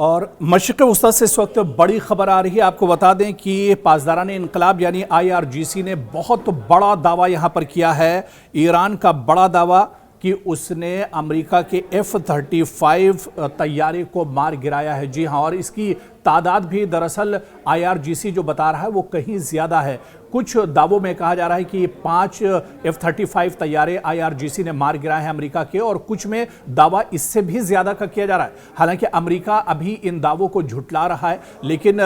और मशरिक़ वस्ता से इस वक्त बड़ी खबर आ रही है। आपको बता दें कि पासदारान इनकलाब यानी IRGC ने बहुत बड़ा दावा यहां पर किया है। ईरान का बड़ा दावा कि उसने अमेरिका के F-35 तैयारे को मार गिराया है। जी हां, और इसकी तादाद भी दरअसल IRGC जो बता रहा है वो कहीं ज़्यादा है। कुछ दावों में कहा जा रहा है कि 5 F-35 तैयारे IRGC ने मार गिराए हैं अमेरिका के, और कुछ में दावा इससे भी ज़्यादा का किया जा रहा है। हालांकि अमेरिका अभी इन दावों को झुटला रहा है, लेकिन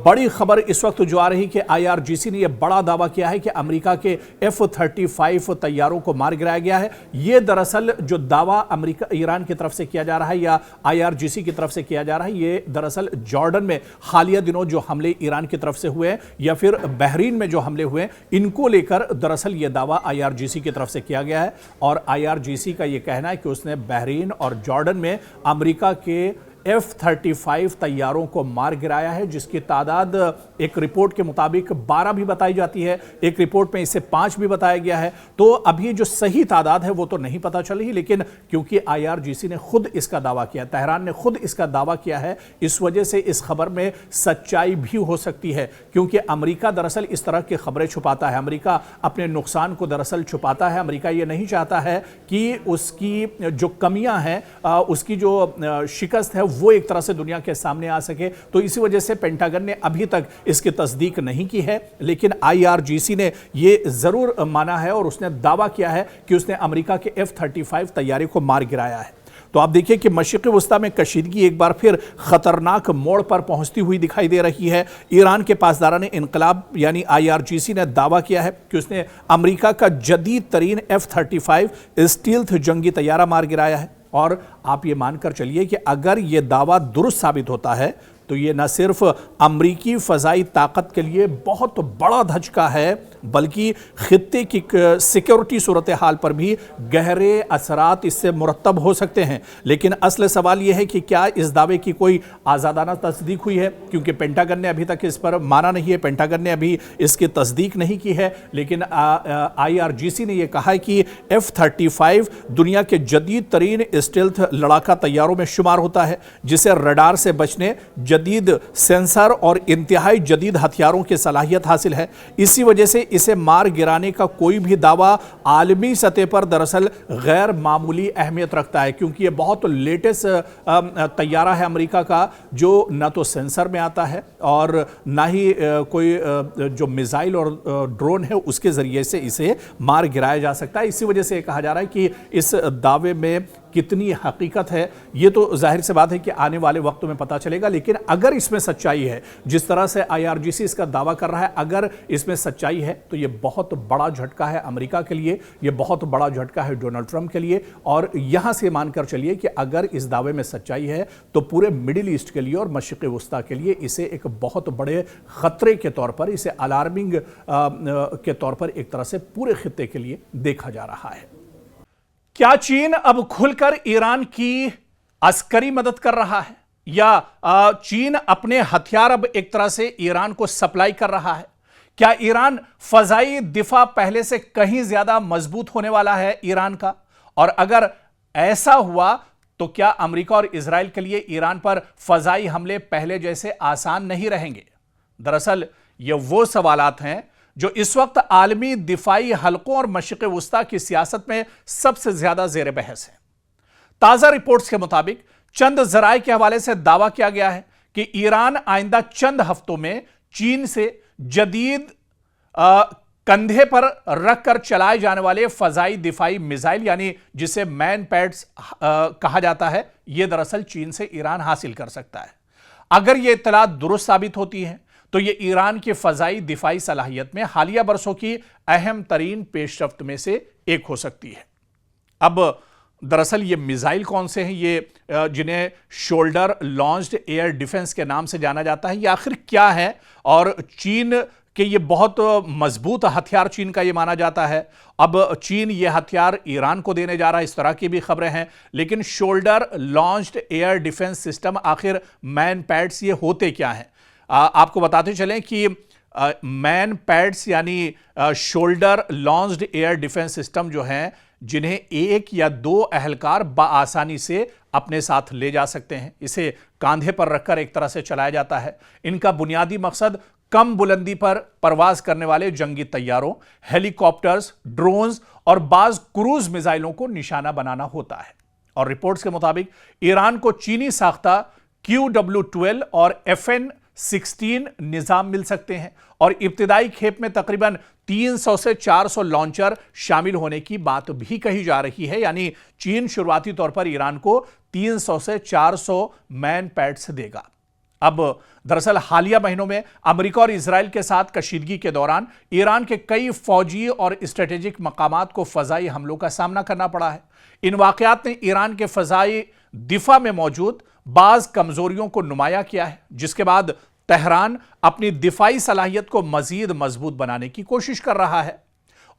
बड़ी खबर इस वक्त जो आ रही कि IRGC ने यह बड़ा दावा किया है कि अमेरिका के F-35 तैयारों को मार गिराया गया है। ये दरअसल जो दावा अमेरिका ईरान की तरफ से किया जा रहा है या IRGC की तरफ से किया जा रहा है, ये दरअसल जॉर्डन में हालिया दिनों जो हमले ईरान की तरफ से हुए हैं या फिर बहरीन में जो हमले हुए हैं, इनको लेकर दरअसल यह दावा IRGC की तरफ से किया गया है। और IRGC का यह कहना है कि उसने बहरीन और जॉर्डन में अमेरिका के F-35 तैयारों को मार गिराया है, जिसकी तादाद एक रिपोर्ट के मुताबिक 12 भी बताई जाती है, एक रिपोर्ट में इसे 5 भी बताया गया है। तो अभी जो सही तादाद है वो तो नहीं पता चल रही, लेकिन क्योंकि IRGC ने खुद इसका दावा किया, तेहरान ने खुद इसका दावा किया है, इस वजह से इस खबर में सच्चाई भी हो सकती है। क्योंकि अमेरिका दरअसल इस तरह की खबरें छुपाता है, अमेरिका अपने नुकसान को दरअसल छुपाता है। अमेरिका ये नहीं चाहता है कि उसकी जो कमियां हैं, उसकी जो शिकस्त है वो एक तरह से दुनिया के सामने आ सके। तो इसी वजह से पेंटागन ने अभी तक इसकी तस्दीक नहीं की है, लेकिन IRGC ने यह जरूर माना है और उसने दावा किया है कि उसने अमेरिका के F-35 तैयारे को मार गिराया है। तो आप देखिए कि मशरिक़ वस्ता में कशीदगी एक बार फिर खतरनाक मोड़ पर पहुंचती हुई दिखाई दे रही है। ईरान के पासदारान इनकलाब यानी IRGC ने दावा किया है कि उसने अमेरिका का जदीद तरीन F-35 स्टील्थ जंगी तैयारा मार गिराया है। और आप ये मानकर चलिए कि अगर ये दावा दुरुस्त साबित होता है तो ये न सिर्फ अमरीकी फ़ज़ाई ताकत के लिए बहुत बड़ा धचका है, बल्कि खित्ते की सिक्योरिटी सूरत हाल पर भी गहरे असरात इससे मुरतब हो सकते हैं। लेकिन असल सवाल यह है कि क्या इस दावे की कोई आज़ादाना तस्दीक हुई है, क्योंकि पेंटागन ने अभी तक इस पर माना नहीं है, पेंटागन ने अभी इसकी तस्दीक नहीं की है। लेकिन IRGC ने यह कहा है कि F-35 दुनिया के जदीद तरीन स्टेल्थ लड़ाका तैयारों में शुमार होता है, जिसे रडार से बचने, जदीद सेंसर और इंतहाई जदीद हथियारों की सलाहियत हासिल है। इसी वजह से इसे मार गिराने का कोई भी दावा आलमी सतह पर दरअसल गैर मामूली अहमियत रखता है, क्योंकि ये बहुत लेटेस्ट तैयारा है अमेरिका का, जो न तो सेंसर में आता है और ना ही कोई जो मिसाइल और ड्रोन है उसके ज़रिए से इसे मार गिराया जा सकता है। इसी वजह से कहा जा रहा है कि इस दावे में कितनी हकीकत है ये तो जाहिर सी बात है कि आने वाले वक्तों में पता चलेगा। लेकिन अगर इसमें सच्चाई है, जिस तरह से IRGC इसका दावा कर रहा है, अगर इसमें सच्चाई है तो ये बहुत बड़ा झटका है अमेरिका के लिए, ये बहुत बड़ा झटका है डोनाल्ड ट्रंप के लिए। और यहां से मानकर चलिए कि अगर इस दावे में सच्चाई है तो पूरे मिडिल ईस्ट के लिए और मशरिक़ वस्ता के लिए इसे एक बहुत बड़े खतरे के तौर पर, इसे अलार्मिंग के तौर पर एक तरह से पूरे खित्ते के लिए देखा जा रहा है। क्या चीन अब खुलकर ईरान की अस्करी मदद कर रहा है, या चीन अपने हथियार अब एक तरह से ईरान को सप्लाई कर रहा है? क्या ईरान फजाई दिफा पहले से कहीं ज्यादा मजबूत होने वाला है ईरान का? और अगर ऐसा हुआ तो क्या अमेरिका और इजराइल के लिए ईरान पर फजाई हमले पहले जैसे आसान नहीं रहेंगे? दरअसल ये वो सवालात हैं जो इस वक्त आलमी दिफाई हलकों और मशरिक़ वस्ता की सियासत में सबसे ज्यादा जेर बहस है। ताजा रिपोर्ट्स के मुताबिक चंद जराए के हवाले से दावा किया गया है कि ईरान आइंदा चंद हफ्तों में चीन से जदीद कंधे पर रखकर चलाए जाने वाले फजाई दिफाई मिसाइल, यानी जिसे मैन पैड्स कहा जाता है, यह दरअसल चीन से ईरान हासिल कर सकता है। अगर यह इत्तला दुरुस्त साबित होती है तो यह ईरान की फजाई दिफाई सलाहियत में हालिया बरसों की अहम तरीन पेशरफ्त में से एक हो सकती है। अब दरअसल ये मिसाइल कौन से हैं, ये जिन्हें शोल्डर लॉन्च्ड एयर डिफेंस के नाम से जाना जाता है, ये आखिर क्या है? और चीन के ये बहुत मजबूत हथियार चीन का ये माना जाता है। अब चीन ये हथियार ईरान को देने जा रहा है, इस तरह की भी खबरें हैं। लेकिन shoulder launched air defence system, आखिर मैन पैड्स ये होते क्या हैं? आपको बताते चलें कि मैन पैड्स यानी shoulder launched air defence system जो हैं, जिन्हें एक या दो अहलकार बआसानी से अपने साथ ले जा सकते हैं। इसे कांधे पर रखकर एक तरह से चलाया जाता है। इनका बुनियादी मकसद कम बुलंदी पर परवाज करने वाले जंगी तैयारों, हेलीकॉप्टर्स, ड्रोन्स और बाज क्रूज मिसाइलों को निशाना बनाना होता है। और रिपोर्ट्स के मुताबिक ईरान को चीनी साख्ता QW-12 और FN-16 निजाम मिल सकते हैं और इब्तिदाई खेप में तकरीबन 300 से 400 लॉन्चर शामिल होने की बात भी कही जा रही है। यानी चीन शुरुआती तौर पर ईरान को 300 से 400 मैन पैड्स देगा। अब दरअसल हालिया महीनों में अमेरिका और इजराइल के साथ कशीदगी के दौरान ईरान के कई फौजी और स्ट्रेटेजिक मकामात को फजाई हमलों का सामना करना पड़ा है। इन वाकयात ने ईरान के फजाई दिफा में मौजूद बाज कमजोरियों को नुमाया किया है, जिसके बाद तेहरान अपनी दिफाई सलाहियत को मजीद मजबूत बनाने की कोशिश कर रहा है।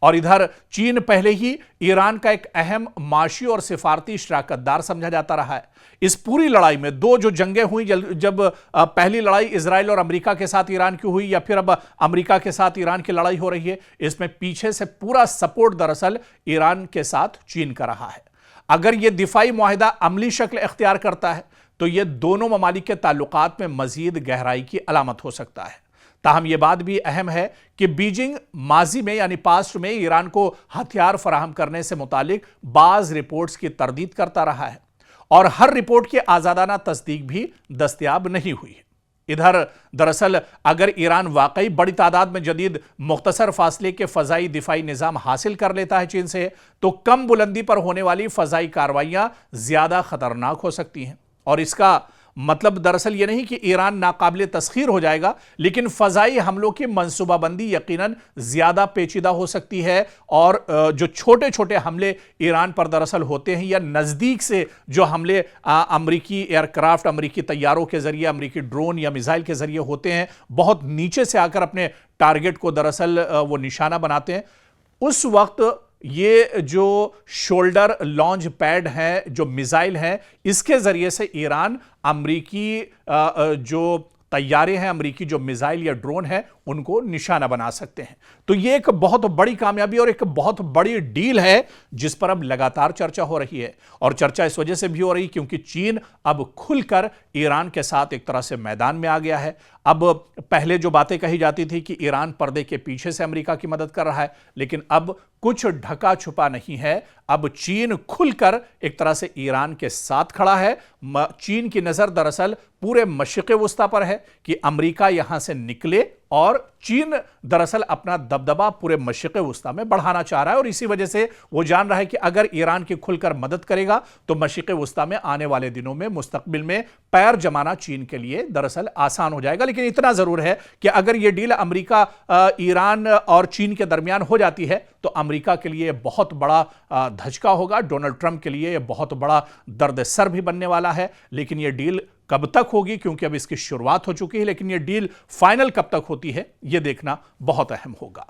और इधर चीन पहले ही ईरान का एक अहम माशी और सिफारती शराकतदार समझा जाता रहा है। इस पूरी लड़ाई में दो जो जंगें हुई, जब पहली लड़ाई इजराइल और अमेरिका के साथ ईरान की हुई, या फिर अब अमेरिका के साथ ईरान की लड़ाई हो रही है, इसमें पीछे से पूरा सपोर्ट दरअसल ईरान के साथ चीन का रहा है। अगर यह दिफाई मुआहिदा अमली शक्ल इख्तियार करता है तो यह दोनों ममालिक के ताल्लुकात में मजीद गहराई की अलामत हो सकता है। ताहम यह बात भी अहम है कि बीजिंग माजी में यानी पास्ट में ईरान को हथियार फराहम करने से मुतालिक बाज रिपोर्ट्स की तरदीद करता रहा है और हर रिपोर्ट की आजादाना तस्दीक भी दस्तयाब नहीं हुई है। इधर दरअसल अगर ईरान वाकई बड़ी तादाद में जदीद मुख्तसर फासले के फजाई दिफाई निजाम हासिल कर लेता है चीन से, तो कम बुलंदी पर होने वाली फजाई कार्रवाइयां ज्यादा खतरनाक हो सकती हैं। और इसका मतलब दरअसल यह नहीं कि ईरान नाकाबिले तस्खीर हो जाएगा, लेकिन फजाई हमलों की मंसूबाबंदी यकीनन ज्यादा पेचीदा हो सकती है। और जो छोटे छोटे हमले ईरान पर दरअसल होते हैं या नजदीक से जो हमले अमरीकी एयरक्राफ्ट, अमरीकी तैयारों के जरिए, अमरीकी ड्रोन या मिसाइल के जरिए होते हैं, बहुत नीचे से आकर अपने टारगेट को दरअसल वो निशाना बनाते हैं, उस वक्त ये जो शोल्डर लॉन्च पैड है, जो मिसाइल है, इसके जरिए से ईरान अमरीकी जो तैयारे हैं, अमरीकी जो मिसाइल या ड्रोन है, उनको निशाना बना सकते हैं। तो ये एक बहुत बड़ी कामयाबी और एक बहुत बड़ी डील है जिस पर अब लगातार चर्चा हो रही है। और चर्चा इस वजह से भी हो रही क्योंकि चीन अब खुलकर ईरान के साथ एक तरह से मैदान में आ गया है। अब पहले जो बातें कही जाती थी कि ईरान पर्दे के पीछे से अमेरिका की मदद कर रहा है, लेकिन अब कुछ ढका छुपा नहीं है। अब चीन खुलकर एक तरह से ईरान के साथ खड़ा है। चीन की नजर दरअसल पूरे मशरिक़ वुस्ता पर है कि अमेरिका यहां से निकले, और चीन दरअसल अपना दबदबा पूरे मशरिक़ वुस्ता में बढ़ाना चाह रहा है। और इसी वजह से वो जान रहा है कि अगर ईरान की खुलकर मदद करेगा तो मशरिक़ वुस्ता में आने वाले दिनों में, मुस्तकबिल में पैर जमाना चीन के लिए दरअसल आसान हो जाएगा। लेकिन इतना जरूर है कि अगर यह डील अमेरिका, ईरान और चीन के दरमियान हो जाती है तो अमेरिका के लिए बहुत बड़ा धचका होगा, डोनाल्ड ट्रंप के लिए बहुत बड़ा दर्द सर भी बनने वाला है। लेकिन यह डील कब तक होगी, क्योंकि अब इसकी शुरुआत हो चुकी है, लेकिन यह डील फाइनल कब तक होती है, यह देखना बहुत अहम होगा।